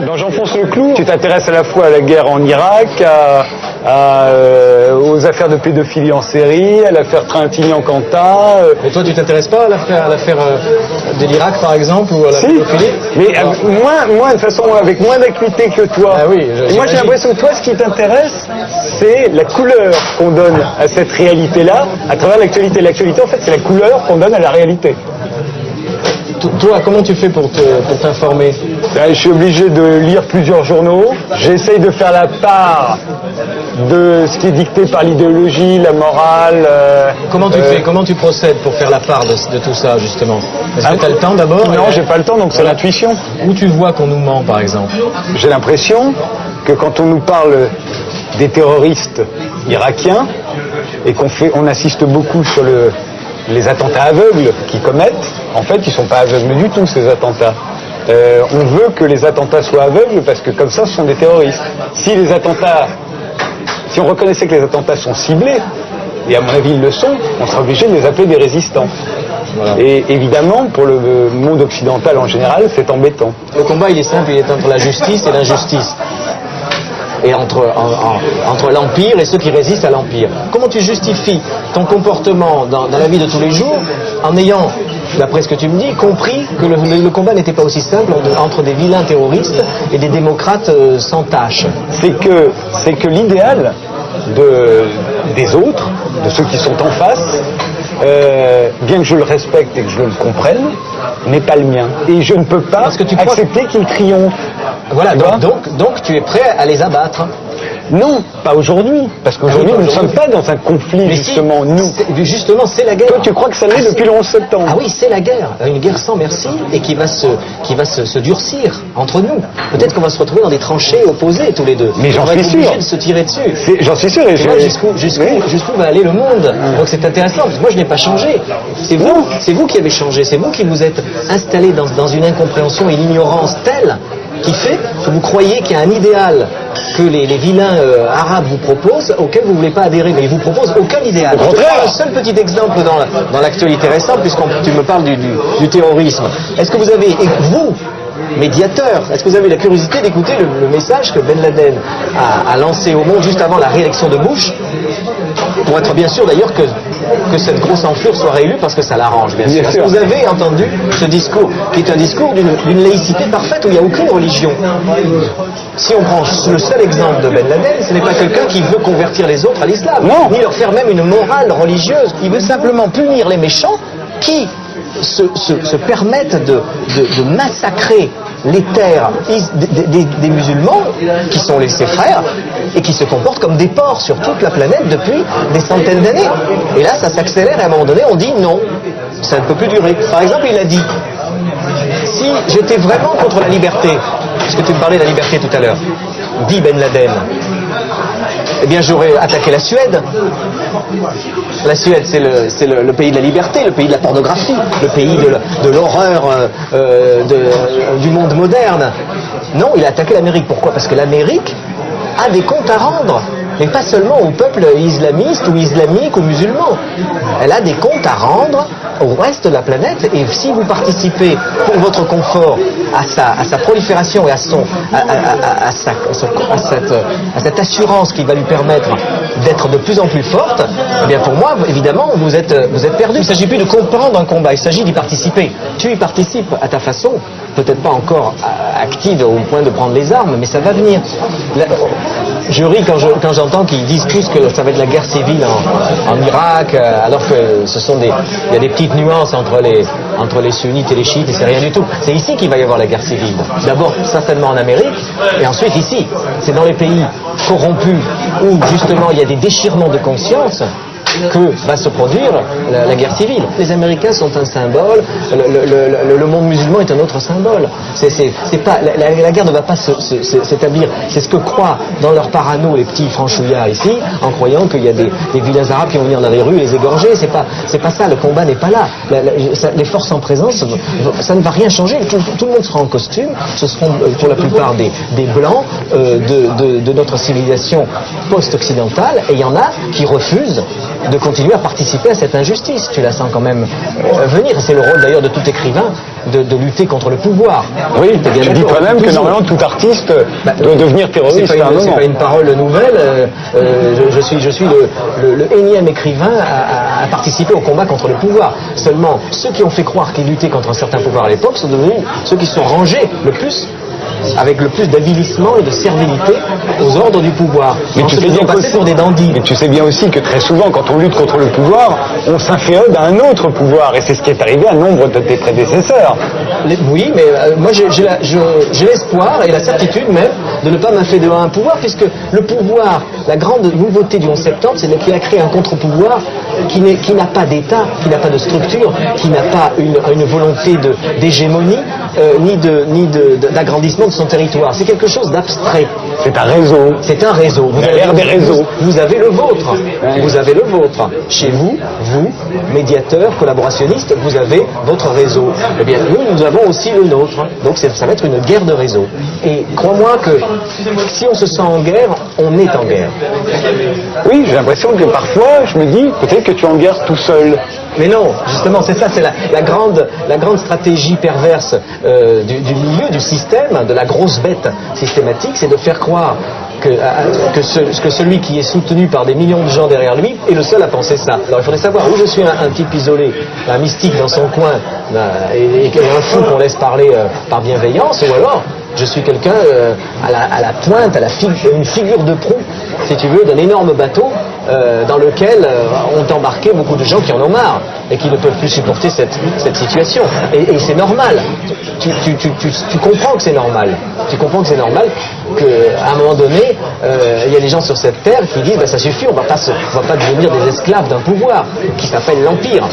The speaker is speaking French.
Dans J'enfonce le clou, tu t'intéresses à la fois à la guerre en Irak, aux affaires de pédophilie en série, à l'affaire Trintignant-Cantat. Mais toi, tu t'intéresses pas à l'affaire de l'Irak, par exemple, ou à la pédophilie? Mais moi, de façon, avec moins d'acuité que toi. Ah oui, et moi, j'ai l'impression que toi, ce qui t'intéresse, c'est la couleur qu'on donne à cette réalité-là, à travers l'actualité. L'actualité, en fait, c'est la couleur qu'on donne à la réalité. Toi, comment tu fais pour t'informer? Je suis obligé de lire plusieurs journaux. J'essaye de faire la part de ce qui est dicté par l'idéologie, la morale. Comment tu fais? Comment tu procèdes pour faire la part de tout ça, justement? Est-ce que tu as le temps d'abord? Non, j'ai pas le temps, donc c'est l'intuition. Où tu vois qu'on nous ment, par exemple? J'ai l'impression que quand on nous parle des terroristes irakiens et qu'on assiste beaucoup sur les attentats aveugles qu'ils commettent, en fait, ils ne sont pas aveugles du tout, ces attentats. On veut que les attentats soient aveugles parce que comme ça, ce sont des terroristes. Si on reconnaissait que les attentats sont ciblés, et à mon avis ils le sont, on sera obligé de les appeler des résistants. Voilà. Et évidemment, pour le monde occidental en général, c'est embêtant. Le combat, il est simple, il est entre la justice et l'injustice. Et entre l'Empire et ceux qui résistent à l'Empire. Comment tu justifies ton comportement dans la vie de tous les jours en ayant, d'après ce que tu me dis, compris que le combat n'était pas aussi simple entre des vilains terroristes et des démocrates sans tâche? C'est que l'idéal des autres, de ceux qui sont en face, bien que je le respecte et que je le comprenne, n'est pas le mien. Et je ne peux pas accepter qu'ils triomphent. Voilà, donc tu es prêt à les abattre? Non, pas aujourd'hui, parce qu'aujourd'hui nous ne sommes pas dans un conflit, mais justement, Justement, c'est la guerre. Toi, tu crois que ça l'est depuis le 11 septembre? Ah oui, c'est la guerre, une guerre sans merci, et qui va se durcir entre nous. Peut-être qu'on va se retrouver dans des tranchées opposées tous les deux. Mais j'en suis sûr. On va être obligé de se tirer dessus. J'en suis sûr. Et jusqu'où va aller le monde? Donc c'est intéressant, parce que moi je n'ai pas changé. C'est vous qui avez changé, c'est vous qui vous êtes installé dans une incompréhension et l'ignorance telle qui fait que vous croyez qu'il y a un idéal que les vilains arabes vous proposent, auquel vous ne voulez pas adhérer, mais ils vous proposent aucun idéal. Au contraire. Un seul petit exemple dans l'actualité récente, puisque tu me parles du terrorisme. Est-ce que vous avez, vous, médiateur, est-ce que vous avez la curiosité d'écouter le message que Ben Laden a lancé au monde juste avant la réélection de Bush, pour être bien sûr d'ailleurs que cette grosse enflure soit réélue parce que ça l'arrange, bien sûr. Est-ce que vous avez entendu ce discours, qui est un discours d'une laïcité parfaite où il n'y a aucune religion? Si on prend le seul exemple de Ben Laden, ce n'est pas quelqu'un qui veut convertir les autres à l'islam, ni leur faire même une morale religieuse. Il veut simplement punir les méchants qui se permettent de massacrer les terres des musulmans, qui sont ses frères, et qui se comportent comme des porcs sur toute la planète depuis des centaines d'années. Et là, ça s'accélère, et à un moment donné, on dit non, ça ne peut plus durer. Par exemple, il a dit, si j'étais vraiment contre la liberté, parce que tu me parlais de la liberté tout à l'heure, dit Ben Laden, eh bien j'aurais attaqué la Suède. La Suède, c'est le pays de la liberté, le pays de la pornographie, le pays de l'horreur du monde moderne. Non, il a attaqué l'Amérique. Pourquoi? Parce que l'Amérique a des comptes à rendre. Mais pas seulement au peuple islamiste ou islamique ou musulman. Elle a des comptes à rendre au reste de la planète, et si vous participez pour votre confort à sa prolifération et à cette assurance qui va lui permettre d'être de plus en plus forte, eh bien pour moi, évidemment, vous êtes perdu. Il ne s'agit plus de comprendre un combat, il s'agit d'y participer. Tu y participes à ta façon, peut-être pas encore active au point de prendre les armes, mais ça va venir. Je ris quand j'entends qu'ils disent tous que ça va être la guerre civile en Irak, alors que il y a des petites nuances entre les sunnites et les chiites, et c'est rien du tout. C'est ici qu'il va y avoir la guerre civile. D'abord, certainement en Amérique, et ensuite ici. C'est dans les pays corrompus où, justement, il y a des déchirements de conscience que va se produire la guerre civile. Les Américains sont un symbole, le monde musulman est un autre symbole. C'est pas, la guerre ne va pas s'établir. C'est ce que croient dans leur parano les petits franchouillards ici, en croyant qu'il y a des vilains arabes qui vont venir dans les rues et les égorger. C'est pas ça, le combat n'est pas là. Les forces en présence, ça ne va rien changer. Tout le monde sera en costume. Ce seront pour la plupart des blancs de notre civilisation post-occidentale, et il y en a qui refusent de continuer à participer à cette injustice. Tu la sens quand même venir. C'est le rôle d'ailleurs de tout écrivain de lutter contre le pouvoir. Oui, tu dis toi-même que normalement tout artiste doit devenir terroriste à un moment. C'est pas une parole nouvelle. Je suis le énième écrivain à participer au combat contre le pouvoir. Seulement, ceux qui ont fait croire qu'ils luttaient contre un certain pouvoir à l'époque sont devenus ceux qui se sont rangés le plus, avec le plus d'avilissement et de servilité aux ordres du pouvoir. Mais tu sais bien pour des dandys. Mais tu sais bien aussi que très souvent, quand on lutte contre le pouvoir, on s'inféode à un autre pouvoir, et c'est ce qui est arrivé à nombre de tes prédécesseurs. Oui, mais moi j'ai l'espoir et la certitude même de ne pas m'inféder à un pouvoir, puisque le pouvoir, la grande nouveauté du 11 septembre, c'est qu'il a créé un contre-pouvoir qui n'a pas d'État, qui n'a pas de structure, qui n'a pas une volonté d'hégémonie, ni d'agrandissement de son territoire. C'est quelque chose d'abstrait. C'est un réseau. C'est un réseau. Vous avez l'air des réseaux. Vous avez le vôtre. Vous avez le vôtre. Chez vous, médiateurs, collaborationnistes, vous avez votre réseau. Eh bien, nous avons aussi le nôtre. Donc ça va être une guerre de réseau. Et crois-moi que si on se sent en guerre, on est en guerre. Oui, j'ai l'impression que parfois, je me dis, peut-être que tu es en guerre tout seul. Mais non, justement, c'est ça, c'est la grande stratégie perverse du milieu, du système, de la grosse bête systématique, c'est de faire croire que celui qui est soutenu par des millions de gens derrière lui est le seul à penser ça. Alors il faudrait savoir où je suis un type isolé, un mystique dans son coin, et un fou qu'on laisse parler par bienveillance, ou alors je suis quelqu'un à la pointe, une figure de proue, si tu veux, d'un énorme bateau dans lequel ont embarqué beaucoup de gens qui en ont marre et qui ne peuvent plus supporter cette situation. Et c'est normal. Tu comprends que c'est normal. Tu comprends que c'est normal qu'à un moment donné, il y a des gens sur cette terre qui disent ça suffit, on va pas devenir des esclaves d'un pouvoir qui s'appelle l'Empire.